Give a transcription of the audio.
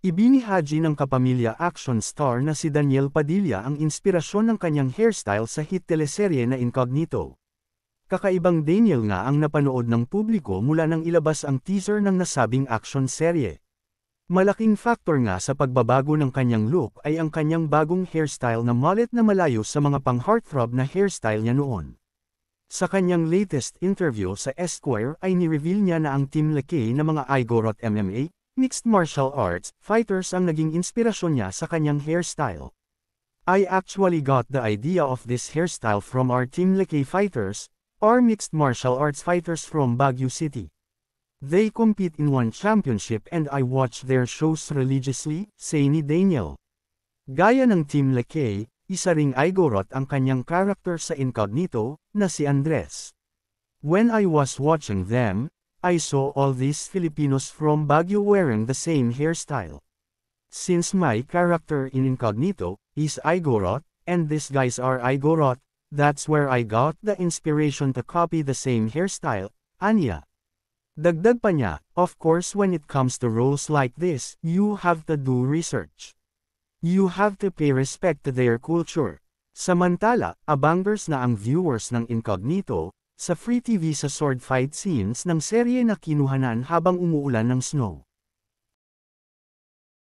Ibinihaji ng kapamilya action star na si Daniel Padilla ang inspirasyon ng kanyang hairstyle sa hit teleserye na Incognito. Kakaibang Daniel nga ang napanood ng publiko mula nang ilabas ang teaser ng nasabing action serye. Malaking factor nga sa pagbabago ng kanyang look ay ang kanyang bagong hairstyle na mullet na malayo sa mga pang-heartthrob na hairstyle niya noon. Sa kanyang latest interview sa Esquire ay ni-reveal niya na ang Team Lakay na mga Igorot MMA, mixed martial arts, fighters ang naging inspirasyon niya sa kanyang hairstyle. I actually got the idea of this hairstyle from our Team Lakay fighters, or mixed martial arts fighters from Baguio City. They compete in one championship and I watch their shows religiously, say ni Daniel. Gaya ng Team Lakay, isa ring Igorot ang kanyang character sa Incognito, na si Andres. When I was watching them, I saw all these Filipinos from Baguio wearing the same hairstyle. Since my character in Incognito is Igorot, and these guys are Igorot, that's where I got the inspiration to copy the same hairstyle, anya. Dagdag pa niya, of course when it comes to roles like this, you have to do research. You have to pay respect to their culture. Samantala, abangers na ang viewers ng Incognito, sa free TV sa sword fight scenes ng serye na kinuhanan habang umuulan ng snow.